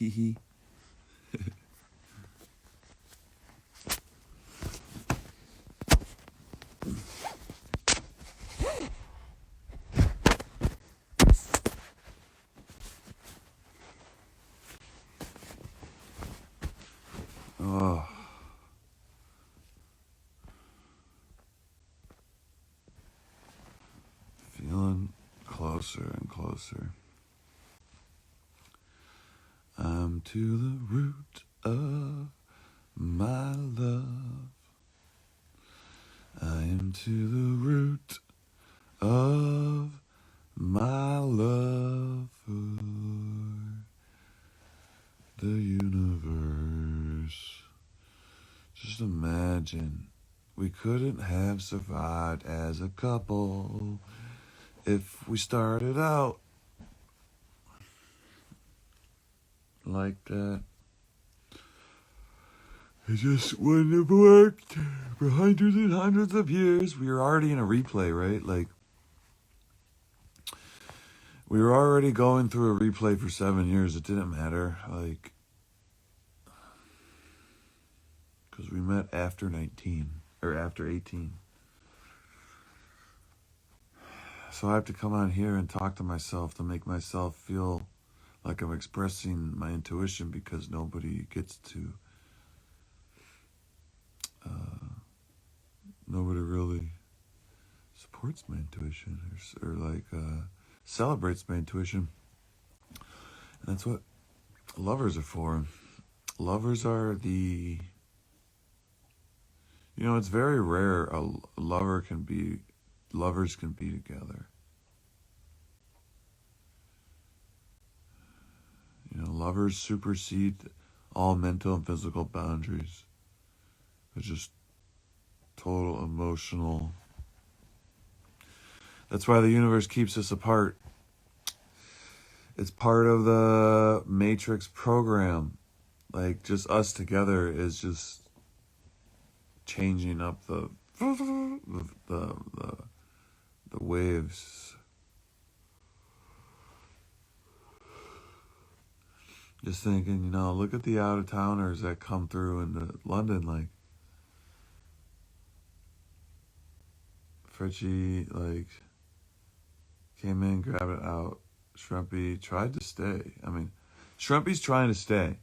Hee hee. Oh. Feeling closer and closer. I'm to the root of my love. I am to the root of my love for the universe. Just imagine we couldn't have survived as a couple if we started out like that. It just wouldn't have worked for hundreds and hundreds of years. We were already in a replay, right? Like, we were already going through a replay for 7 years. It didn't matter, like, because we met after 19, or after 18. So I have to come on here and talk to myself to make myself feel like I'm expressing my intuition, because nobody gets to, nobody really supports my intuition or like celebrates my intuition. And that's what lovers are for. Lovers are the, you know, it's very rare lovers can be together. You know, lovers supersede all mental and physical boundaries. It's just total emotional. That's why the universe keeps us apart. It's part of the Matrix program. Like, just us together is just changing up the waves. Just thinking, you know, look at the out-of-towners that come through into London, like Fritchie, like, came in, grabbed it out. Shrumpy tried to stay. I mean, Shrumpy's trying to stay.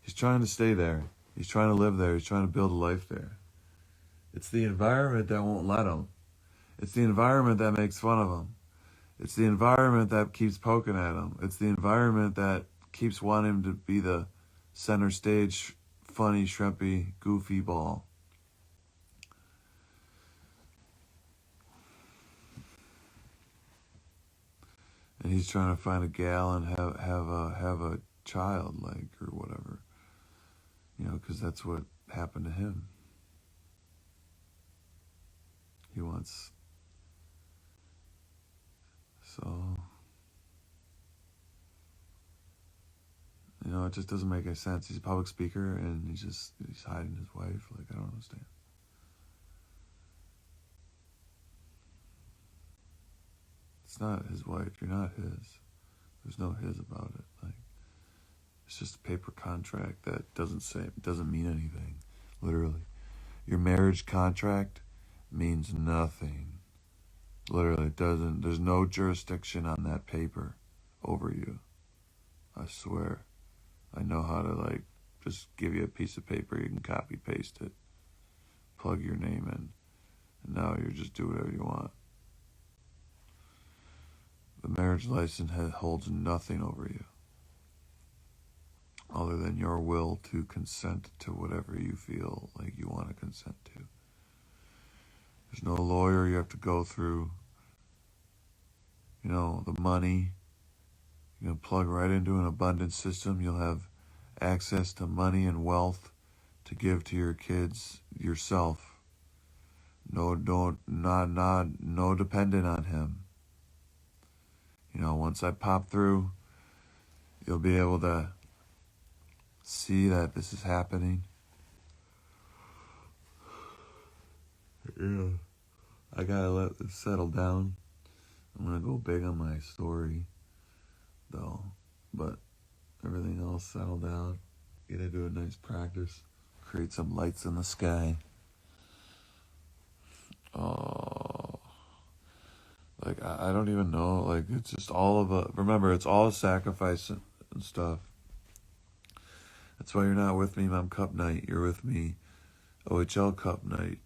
He's trying to stay there. He's trying to live there. He's trying to build a life there. It's the environment that won't let him. It's the environment that makes fun of him. It's the environment that keeps poking at him. It's the environment that keeps wanting him to be the center stage, funny, shrimpy, goofy ball. And he's trying to find a gal and have a child, like, or whatever. You know, because that's what happened to him. He wants. So, you know, it just doesn't make any sense. He's a public speaker and he's hiding his wife. Like, I don't understand. It's not his wife. You're not his. There's no his about it. Like, it's just a paper contract that doesn't mean anything. Literally, your marriage contract means nothing. Literally, it doesn't. There's no jurisdiction on that paper over you. I swear. I know how to, like, just give you a piece of paper. You can copy paste it, plug your name in, and now you just do whatever you want. The marriage license holds nothing over you other than your will to consent to whatever you feel like you want to consent to. There's no lawyer you have to go through. You know, the money, you're going to plug right into an abundance system. You'll have access to money and wealth to give to your kids yourself. No dependent on him. You know, once I pop through, you'll be able to see that this is happening. Yeah. I gotta let this settle down. I'm gonna go big on my story, though. But everything else settle down, get into a nice practice, create some lights in the sky. Oh, like I don't even know. Like it's just all of a. Remember, it's all a sacrifice and stuff. That's why you're not with me, Mom Cup night. You're with me, OHL Cup night.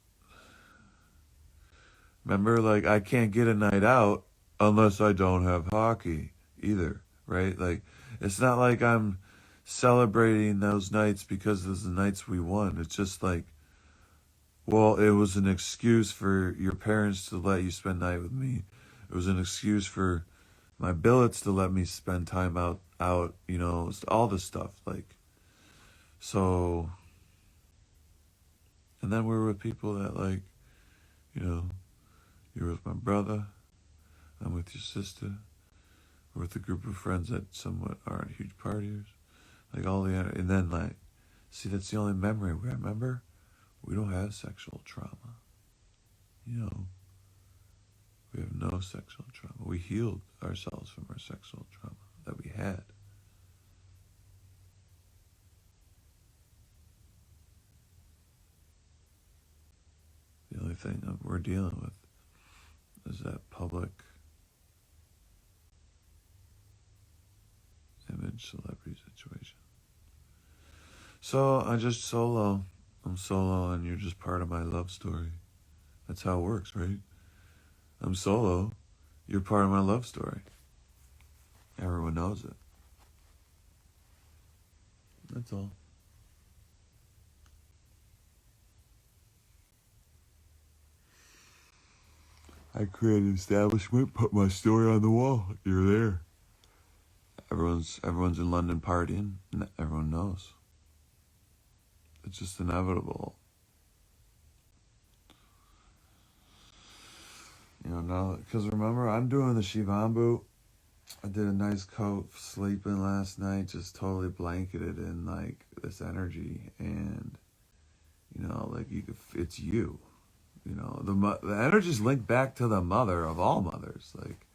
Remember, like I can't get a night out unless I don't have hockey either, right? Like it's not like I'm celebrating those nights because those are the nights we won. It's just like, well, it was an excuse for your parents to let you spend night with me. It was an excuse for my billets to let me spend time out, you know, all this stuff. Like, so, and then we're with people that like, you know, you're with my brother, I'm with your sister, we're with a group of friends that somewhat aren't huge partiers. Like all the, and then like, see, that's the only memory we remember. We don't have sexual trauma. You know, we have no sexual trauma. We healed ourselves from our sexual trauma that we had. The only thing that we're dealing with is that public image celebrity situation. So I just solo. I'm solo and you're just part of my love story. That's how it works, right? I'm solo. You're part of my love story. Everyone knows it. That's all. I created an establishment, put my story on the wall. You're there. Everyone's in London partying. Everyone knows. It's just inevitable. You know, now, because remember, I'm doing the Shivambu. I did a nice coat sleeping last night, just totally blanketed in like this energy, and you know, like it's you. You know, the energy's linked back to the mother of all mothers. Like,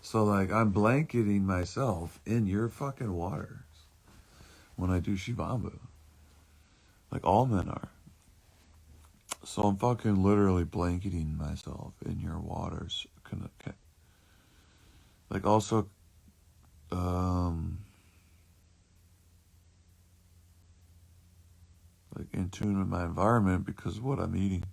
so like I'm blanketing myself in your fucking waters when I do Shivambu. Like all men are. So I'm fucking literally blanketing myself in your waters. Like also, like in tune with my environment because of what I'm eating.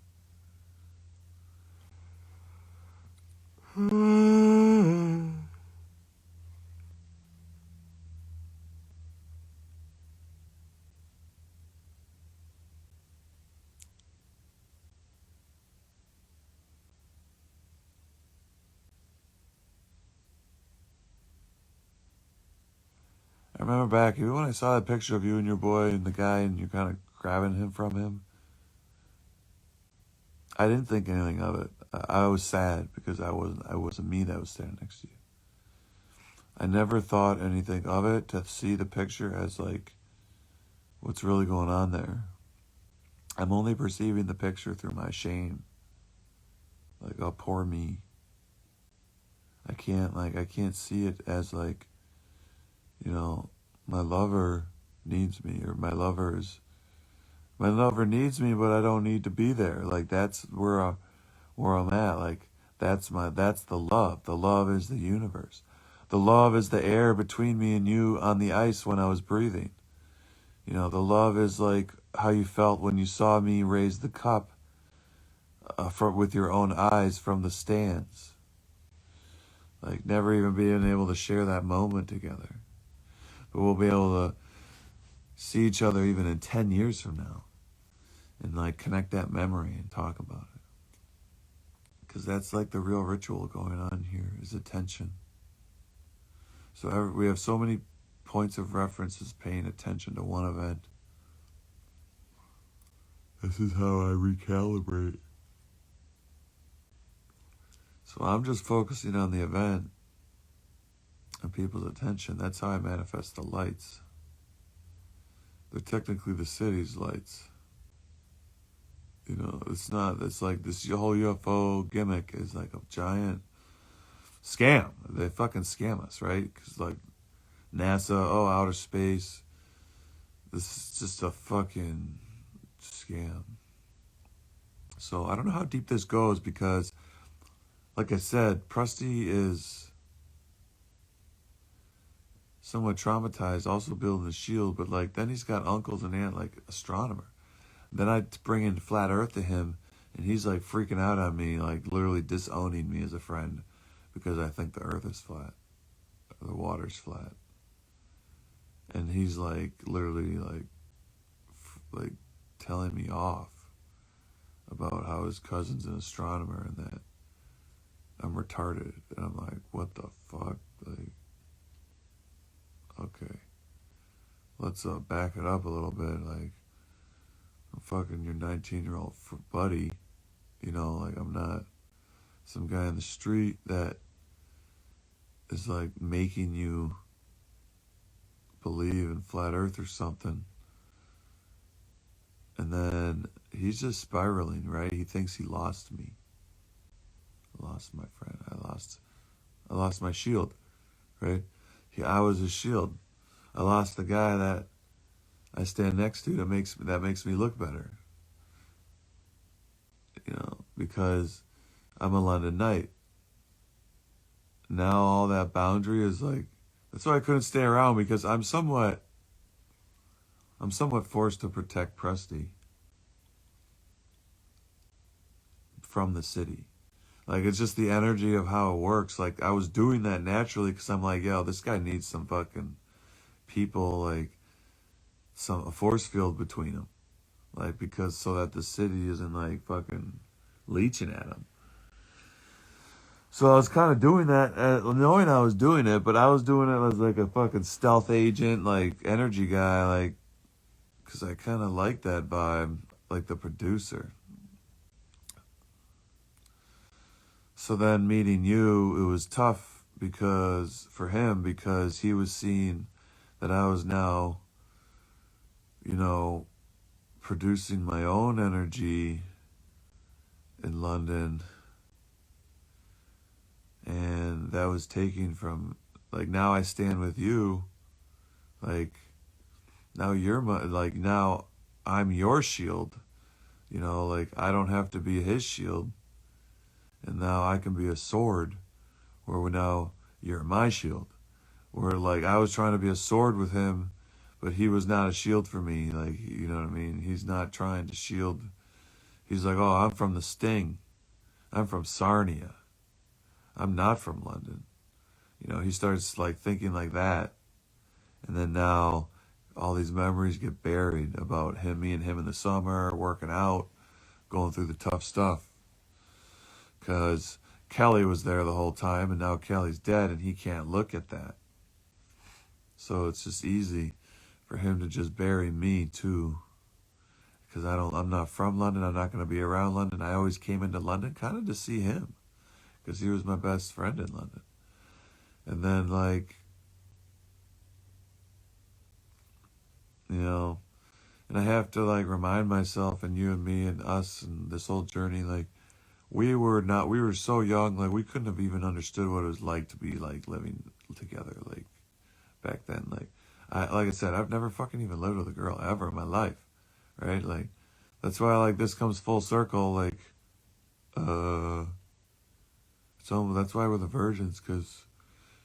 I remember back, even when I saw that picture of you and your boy and the guy and you're kind of grabbing him from him, I didn't think anything of it. I was sad because I wasn't me that was standing next to you. I never thought anything of it to see the picture as like what's really going on there. I'm only perceiving the picture through my shame. Like, oh, poor me. I can't see it as like, you know, my lover needs me or my lover needs me, but I don't need to be there. Like that's where I'm at. Like that's the love. The love is the universe. The love is the air between me and you on the ice when I was breathing. You know, the love is like how you felt when you saw me raise the cup with your own eyes from the stands. Like never even being able to share that moment together. But we'll be able to see each other even in 10 years from now and like connect that memory and talk about it. Because that's like the real ritual going on here is attention. So we have so many points of references paying attention to one event. This is how I recalibrate. So I'm just focusing on the event and people's attention. That's how I manifest the lights. They're technically the city's lights. You know, it's like this whole UFO gimmick is like a giant scam. They fucking scam us, right? Because like NASA, oh, outer space. This is just a fucking scam. So I don't know how deep this goes because, like I said, Prusty is somewhat traumatized, also building the shield, but like then he's got uncles and aunt like astronomer. Then I bring in Flat Earth to him, and he's like freaking out on me, like literally disowning me as a friend because I think the Earth is flat, or the water's flat, and he's like literally like telling me off about how his cousin's an astronomer and that I'm retarded, and I'm like, what the fuck, like, okay, let's back it up a little bit, like, I'm fucking your 19-year-old buddy, you know, like I'm not some guy in the street that is like making you believe in flat earth or something. And then he's just spiraling, right? He thinks he lost me. I lost my friend. I lost my shield, right? I was his shield. I lost the guy that I stand next to that makes me look better. You know, because I'm a London Knight. Now all that boundary is like, that's why I couldn't stay around, because I'm somewhat forced to protect Prusty from the city. Like, it's just the energy of how it works. Like, I was doing that naturally because I'm like, yo, this guy needs some fucking people, like, a force field between them. Like, because so that the city isn't, like, fucking leeching at him. So I was kind of doing that, knowing I was doing it, but I was doing it as, like, a fucking stealth agent, like, energy guy, like, because I kind of like that vibe, like the producer. So then meeting you, it was tough for him because he was seeing that I was now, you know, producing my own energy in London, and that was taking from, like, now I stand with you, like, now now I'm your shield, you know, like, I don't have to be his shield, and now I can be a sword, where now you're my shield, where, like, I was trying to be a sword with him, but he was not a shield for me, like, you know what I mean? He's not trying to shield. He's like, oh, I'm from the Sting. I'm from Sarnia. I'm not from London. You know, he starts, like, thinking like that. And then now all these memories get buried about me and him in the summer, working out, going through the tough stuff. Because Kelly was there the whole time, and now Kelly's dead, and he can't look at that. So it's just easy for him to just bury me, too. Because I'm not from London. I'm not going to be around London. I always came into London kind of to see him, because he was my best friend in London. And then, like, you know, and I have to, like, remind myself, and you and me and us and this whole journey, like, we were so young, like, we couldn't have even understood what it was like to be, like, living together, like, back then. Like I said, I've never fucking even lived with a girl ever in my life, right? Like, that's why, like, this comes full circle, like, so that's why we're the virgins, because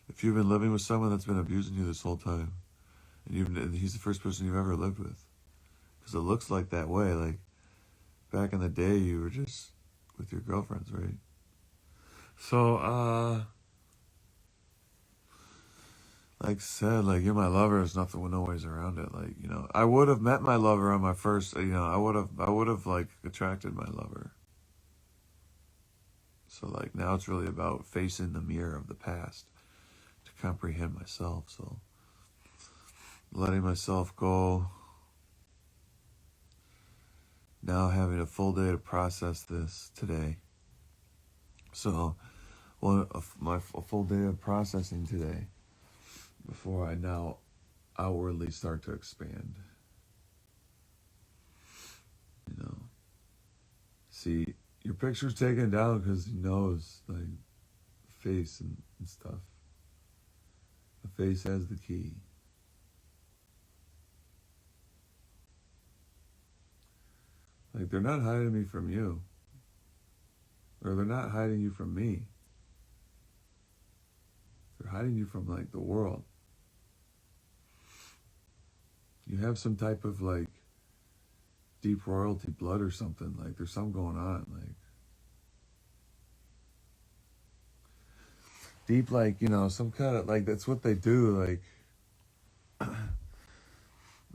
if you've been living with someone that's been abusing you this whole time, and he's the first person you've ever lived with, because it looks like that way, like, back in the day, you were just with your girlfriends, right? So, like I said, like, you're my lover, there's nothing, no ways around it. Like, you know, I would have met my lover on my first, you know, I would have, like, attracted my lover. So, like, now it's really about facing the mirror of the past to comprehend myself. So, letting myself go, now having a full day to process this today. So, a full day of processing today before I now outwardly start to expand. You know, see, your picture's taken down because he knows, like, face and stuff. The face has the key. Like, they're not hiding me from you. Or they're not hiding you from me. They're hiding you from, like, the world. You have some type of, like, deep royalty blood or something. Like, there's something going on. Like, deep, like, you know, some kind of, like, that's what they do. Like,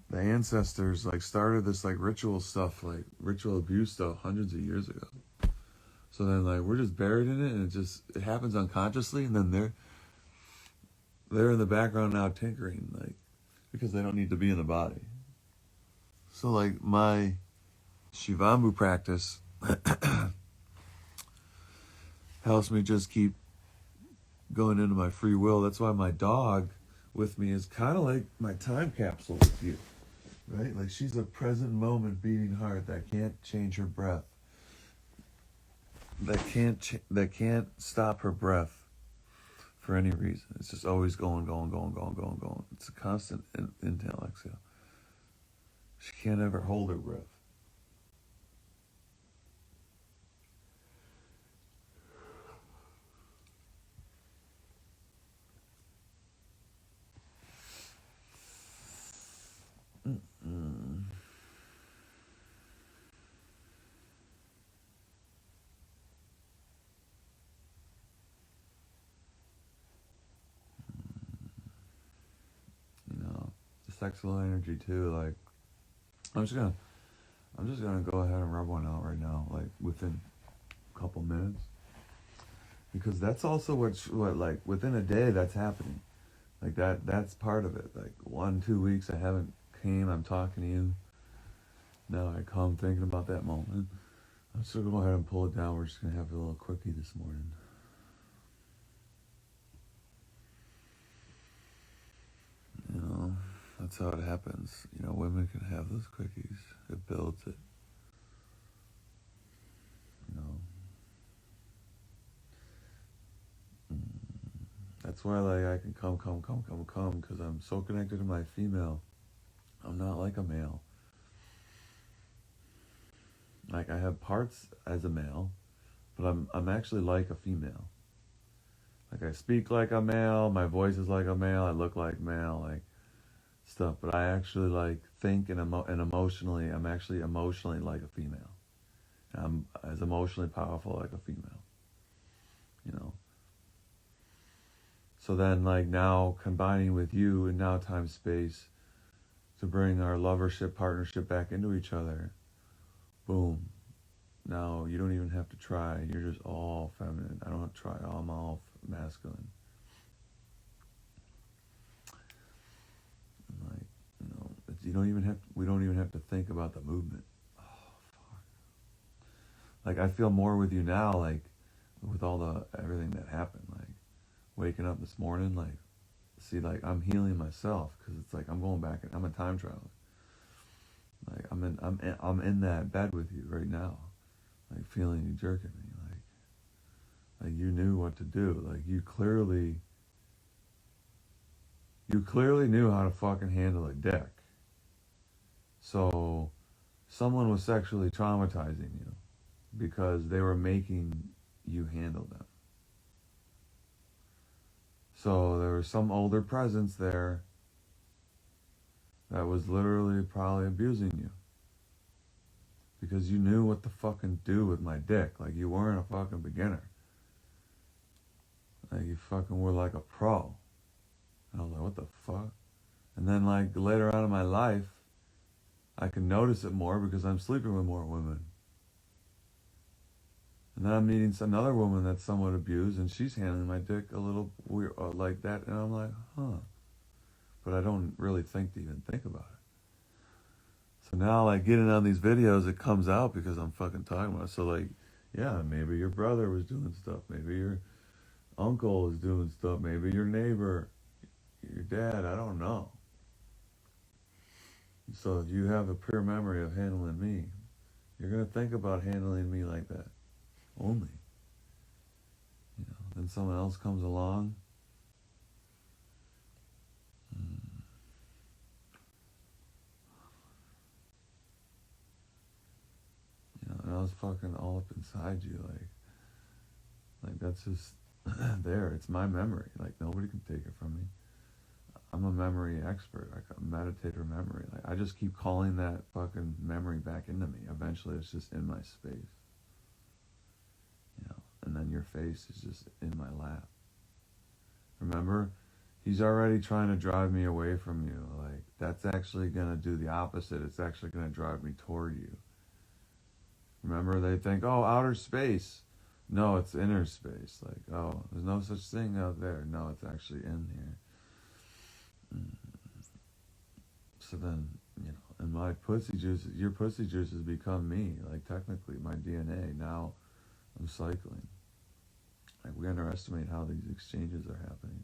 the ancestors, like, started this, like, ritual stuff, like, ritual abuse stuff hundreds of years ago. So then, like, we're just buried in it, and it happens unconsciously, and then they're in the background now tinkering, like, because they don't need to be in the body. So, like, my Shivambu practice helps me just keep going into my free will. That's why my dog with me is kind of like my time capsule with you, right? Like, she's a present moment beating heart that can't change her breath. That can't stop her breath for any reason. It's just always going. It's a constant inhale, exhale. She can't ever hold her breath. You know, the sexual energy too. Like, I'm just gonna go ahead and rub one out right now, like within a couple minutes, because that's also what like within a day that's happening. Like that's part of it. Like 1-2 weeks I haven't came. I'm talking to you. Now I come thinking about that moment. I'm just gonna go ahead and pull it down. We're just gonna have a little quickie this morning. You know, that's how it happens. You know, women can have those quickies. It builds it. You know. That's why, like, I can come, because I'm so connected to my female. I'm not like a male. Like, I have parts as a male, but I'm actually like a female. Like, I speak like a male, my voice is like a male, I look like male, like, stuff. But I actually, like, think and emotionally, I'm actually emotionally like a female. I'm as emotionally powerful like a female. You know? So then, like, now combining with you in now time space to bring our lovership, partnership back into each other, boom. Now you don't even have to try. You're just all feminine. I don't have to try. I'm all masculine. Like, you know, we don't even have to think about the movement. Oh, fuck. Like, I feel more with you now, like, with all everything that happened, like, waking up this morning, like, see, like, I'm healing myself, because it's like I'm going back. I'm a time traveler. Like, I'm in that bed with you right now, like, feeling you jerking me, like you knew what to do. Like, you clearly knew how to fucking handle a dick. So someone was sexually traumatizing you because they were making you handle them. So there was some older presence there that was literally probably abusing you. Because you knew what to fucking do with my dick. Like, you weren't a fucking beginner. Like, you fucking were like a pro. And I was like, what the fuck? And then, like, later on in my life, I can notice it more because I'm sleeping with more women. And then I'm meeting another woman that's somewhat abused, and she's handling my dick a little weird, like that. And I'm like, huh. But I don't really think to even think about it. So now, like, getting on these videos, it comes out because I'm fucking talking about it. So, like, yeah, maybe your brother was doing stuff. Maybe your uncle was doing stuff. Maybe your neighbor, your dad, I don't know. So if you have a pure memory of handling me, you're going to think about handling me like that. Only. You know, then someone else comes along now it's fucking all up inside you. Like that's just there. It's my memory. Like nobody can take it from me. I'm a memory expert. Like a meditator memory. Like I just keep calling that fucking memory back into me. Eventually it's just in my space. You know, and then your face is just in my lap. Remember? He's already trying to drive me away from you. Like, that's actually going to do the opposite. It's actually going to drive me toward you. Remember, they think, oh, outer space. No, it's inner space. Like, oh, there's no such thing out there. No, it's actually in here. So then, you know, and my pussy juice, your pussy juice has become me. Like, technically, my DNA. Now, I'm cycling. Like, we underestimate how these exchanges are happening.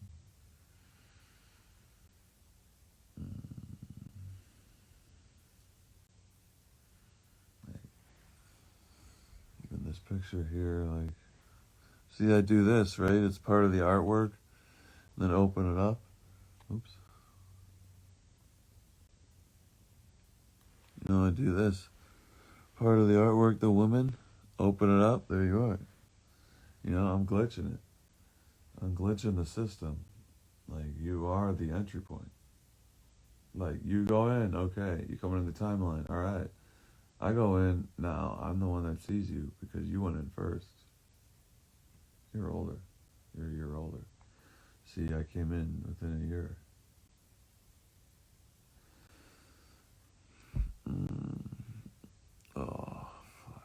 Like, even this picture here, like, see, I do this, right? It's part of the artwork. Then open it up. Oops. You know, I do this. Part of the artwork, the woman. Open it up. There you are. You know, I'm glitching it. I'm glitching the system. Like, you are the entry point. Like, you go in, okay, you come in the timeline, all right. I go in, now I'm the one that sees you because you went in first. You're older. You're a year older. See, I came in within a year. Oh, fuck.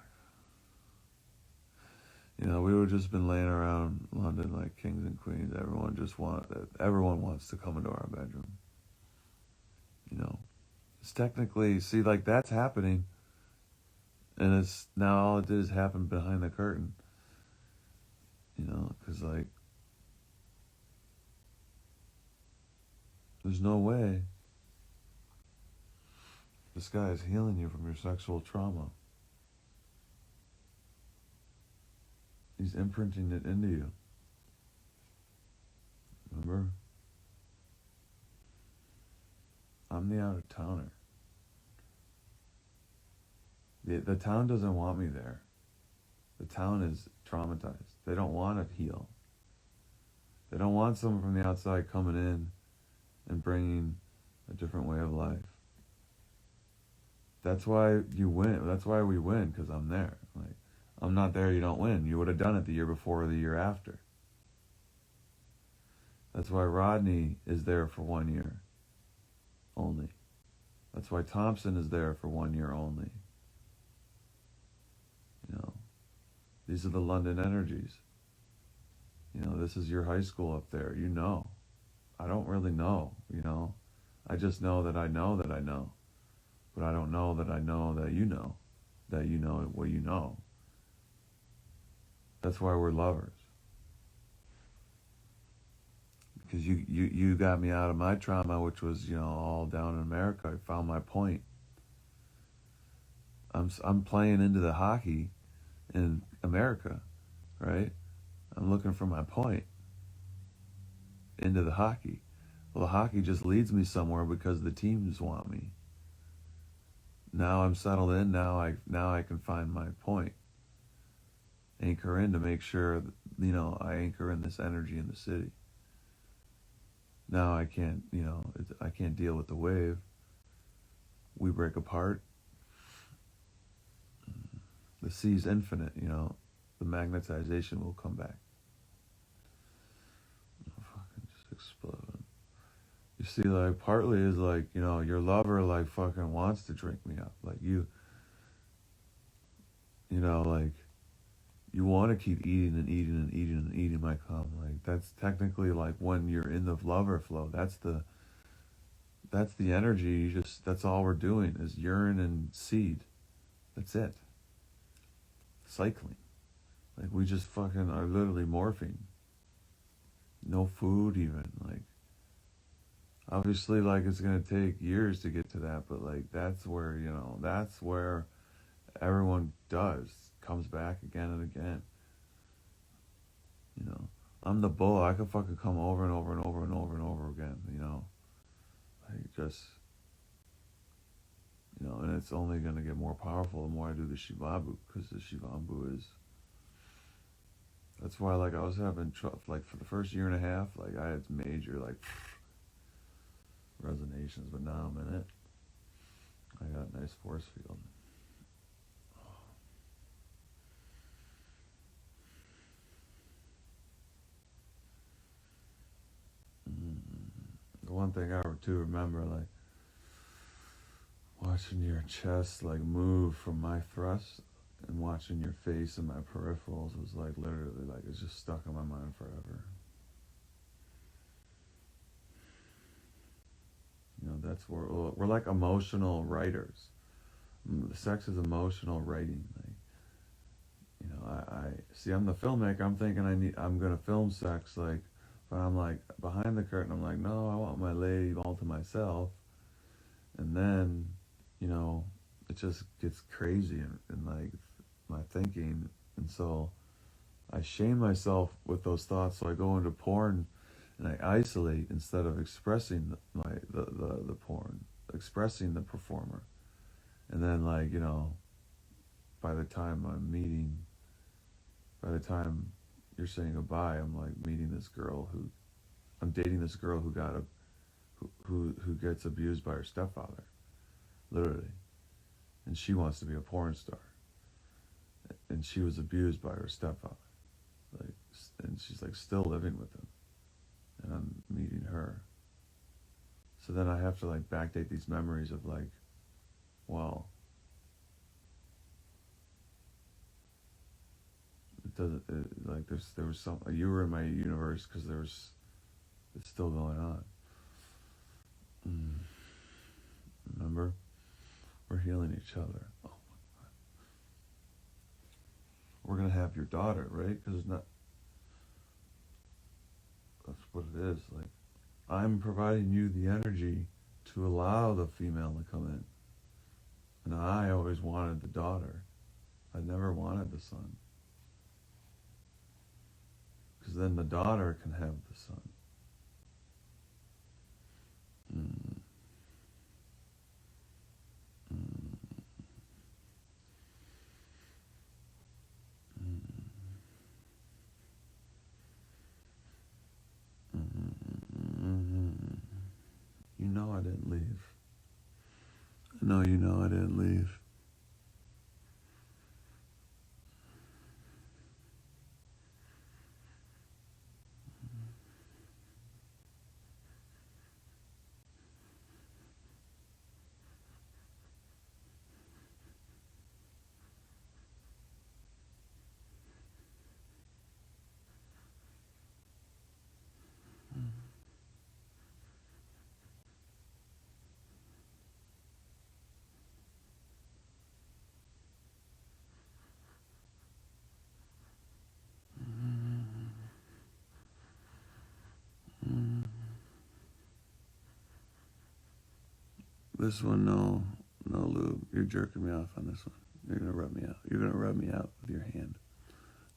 You know, we would just been laying around London like kings and queens. Everyone wants to come into our bedroom. You know, it's technically, see, like, that's happening. And it's, now all it did is happen behind the curtain. You know, because, like, there's no way this guy is healing you from your sexual trauma. He's imprinting it into you. Remember? I'm the out-of-towner. The town doesn't want me there. The town is traumatized. They don't want to heal. They don't want someone from the outside coming in and bringing a different way of life. That's why you win. That's why we win, because I'm there. Like, I'm not there, you don't win. You would have done it the year before or the year after. That's why Rodney is there for 1 year only. That's why Thompson is there for 1 year only. You know, these are the London energies. You know, this is your high school up there. You know. I don't really know, you know. I just know that I know that I know. But I don't know that I know that you know what you know. That's why we're lovers. Because you got me out of my trauma, which was, you know, all down in America. I found my point. I'm playing into the hockey in America, right? I'm looking for my point into the hockey. Well, the hockey just leads me somewhere because the teams want me. Now I'm settled in. Now I can find my point. Anchor in to make sure, you know, I anchor in this energy in the city. Now I can't, you know, I can't deal with the wave. We break apart. The sea's infinite, you know. The magnetization will come back. Oh, fucking just exploding. You see, like, partly is like, you know, your lover, like, fucking wants to drink me up. Like, you know, like, you want to keep eating and eating and eating and eating my cum. Like, that's technically, like, when you're in the lover flow. That's the energy. That's all we're doing is urine and seed. That's it. Cycling. Like, we just fucking are literally morphing. No food even. Like, obviously, like, it's going to take years to get to that, but, like, that's where, you know, that's where everyone comes back again and again. You know, I'm the bull. I could fucking come over and over and over and over and over again, you know. Like, just, You know, and it's only going to get more powerful the more I do the Shivabu, because the Shivabu is, that's why, like, I was having, like, for the first year and a half, like, I had major, like, resonations, but now I'm in it. I got a nice force field. The one thing I do remember, like, watching your chest, like, move from my thrust and watching your face and my peripherals was, like, literally, like, it's just stuck in my mind forever. You know, that's where we're like emotional writers. Sex is emotional writing. Like, you know, I see. I'm the filmmaker. I'm thinking I'm gonna film sex. Like, but I'm like behind the curtain. I'm like, no, I want my lady all to myself. And then, you know, it just gets crazy and like my thinking. And so I shame myself with those thoughts. So I go into porn and I isolate instead of expressing the porn, expressing the performer. And then, like, you know, by the time by the time you're saying goodbye, I'm like meeting this girl I'm dating this girl who gets abused by her stepfather, literally, and she wants to be a porn star, and she was abused by her stepfather, like, and she's like still living with him, and I'm meeting her. So then I have to like backdate these memories of like, well, it doesn't like there was some, you were in my universe because it's still going on. Remember, we're healing each other. Oh my God. We're gonna have your daughter, right? Because it's not. That's what it is. Like, I'm providing you the energy to allow the female to come in, and I always wanted the daughter. I never wanted the son, because then the daughter can have the son. Mm. Mm. Mm. You know I didn't leave. No, you know I didn't leave. Mm. This one, no lube. You're jerking me off on this one. You're gonna rub me out. You're gonna rub me out with your hand.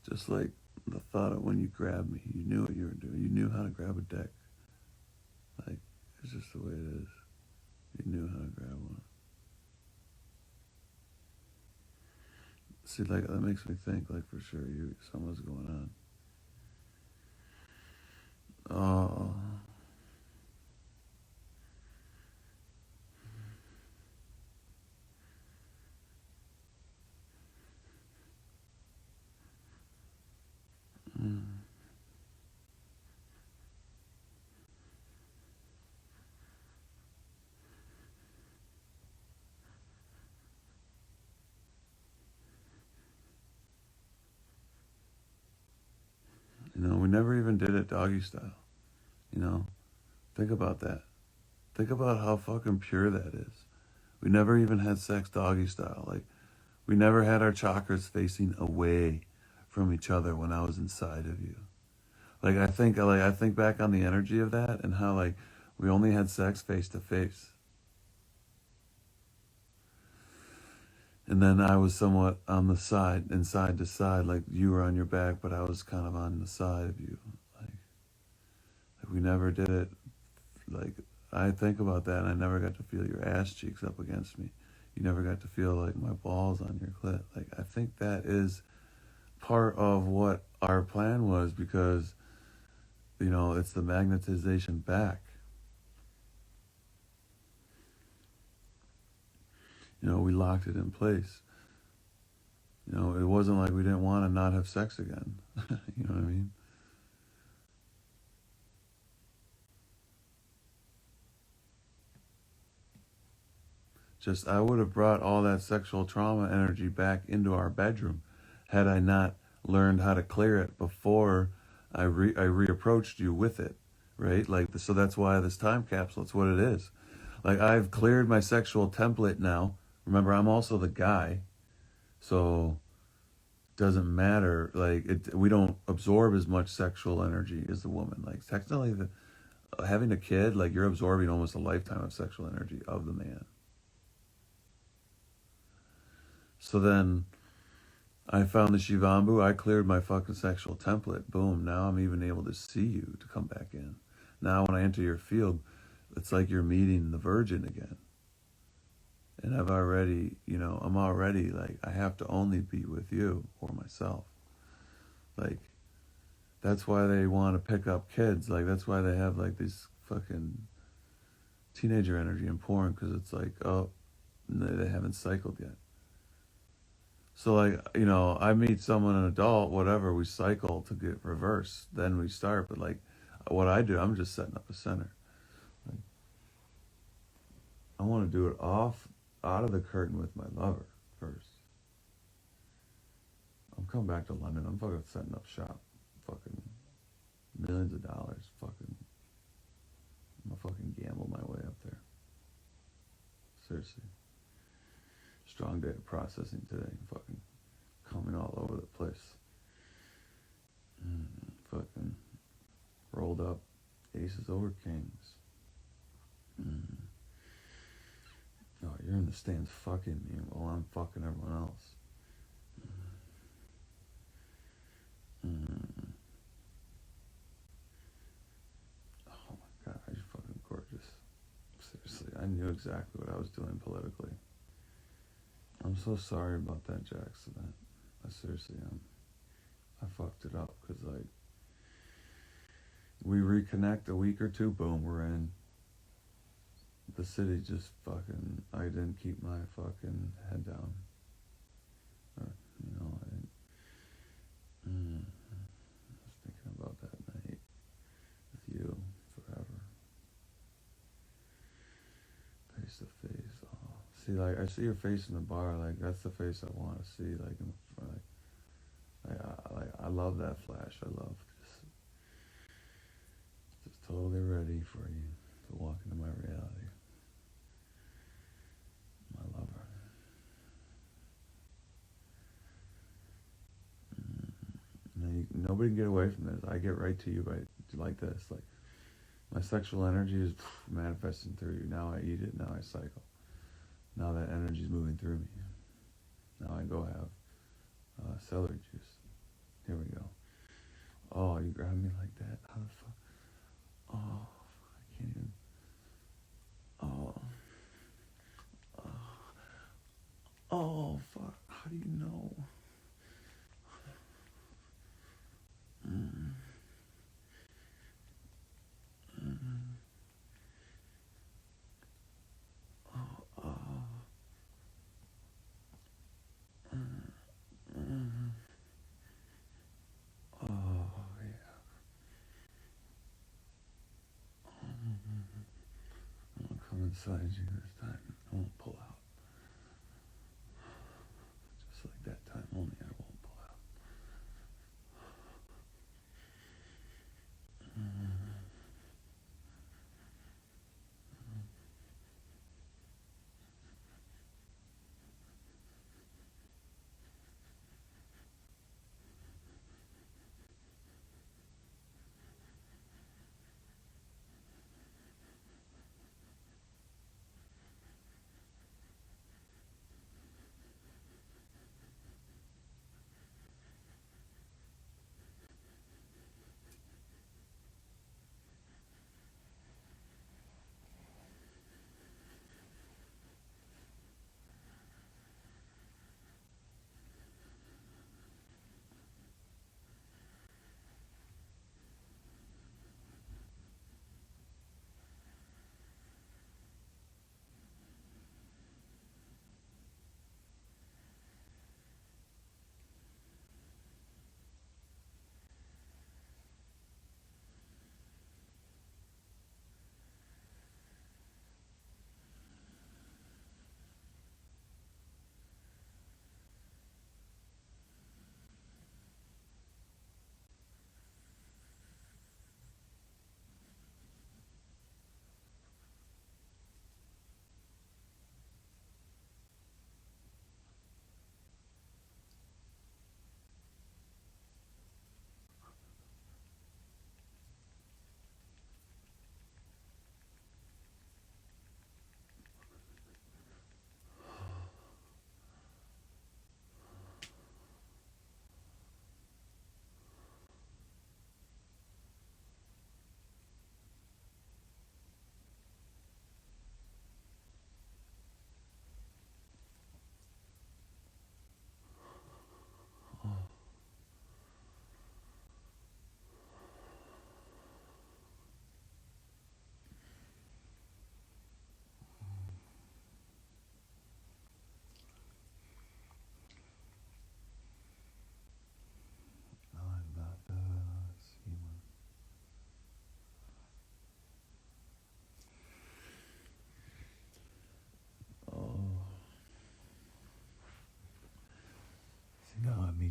Just like the thought of when you grabbed me. You knew what you were doing. You knew how to grab a dick. Like, it's just the way it is. You knew how to grab one. See, like, that makes me think, like, for sure, something's going on. Oh. Mm. You know, we never even did it doggy style. You know, think about that. Think about how fucking pure that is. We never even had sex doggy style. Like, we never had our chakras facing away from each other when I was inside of you. Like, I think back on the energy of that and how, like, we only had sex face to face. And then I was somewhat on the side and side to side, like you were on your back, but I was kind of on the side of you. Like we never did it. Like, I think about that, and I never got to feel your ass cheeks up against me. You never got to feel like my balls on your clit. Like, I think that is part of what our plan was, because, you know, it's the magnetization back. You know, we locked it in place. You know, it wasn't like we didn't want to not have sex again. You know what I mean? Just, I would have brought all that sexual trauma energy back into our bedroom had I not learned how to clear it before I reapproached you with it, right? Like, so that's why this time capsule, it's what it is. Like, I've cleared my sexual template now. Remember, I'm also the guy, so it doesn't matter. Like, we don't absorb as much sexual energy as the woman. Like, technically, having a kid, like, you're absorbing almost a lifetime of sexual energy of the man. So then I found the Shivambu. I cleared my fucking sexual template. Boom. Now I'm even able to see you to come back in. Now when I enter your field, it's like you're meeting the virgin again. And I've already, you know, I'm already like, I have to only be with you or myself. Like, that's why they want to pick up kids. Like, that's why they have like these fucking teenager energy in porn, because it's like, oh, they haven't cycled yet. So, like, you know, I meet someone, an adult, whatever, we cycle to get reverse. Then we start. But, like, what I do, I'm just setting up a center. Like, I want to do it out of the curtain with my lover first. I'm coming back to London. I'm fucking setting up shop. Fucking millions of dollars. Fucking, I'm gonna fucking gamble my way up there. Seriously. Strong data processing today. Fucking coming all over the place. Fucking rolled up aces over kings. Oh, you're in the stands fucking me while I'm fucking everyone else. Oh my god, you're fucking gorgeous. Seriously, I knew exactly what I was doing politically. I'm so sorry about that Jackson. I seriously am. I fucked it up because, like, we reconnect a week or two, boom, we're in. The city just fucking, I didn't keep my fucking head down. Or, you know, I was thinking about that night with you forever. Face to face. Oh. See, like, I see your face in the bar, like, that's the face I want to see, like, in front, like, I love that flash. I love just totally ready for you to walk into my reality. My lover. Nobody can get away from this. I get right to you by like this. Like, my sexual energy is manifesting through you. Now I eat it. Now I cycle. Now that energy is moving through me. Now I go have celery juice. Here we go. Oh, you grab me like that? How the fuck? Oh, I can't even. Oh. Oh, fuck. How do you know? Inside you this time. I won't pull out. Just like that time only, I won't pull out.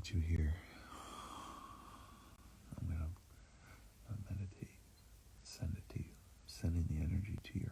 meet you here. I'm gonna meditate, send it to you, sending the energy to you.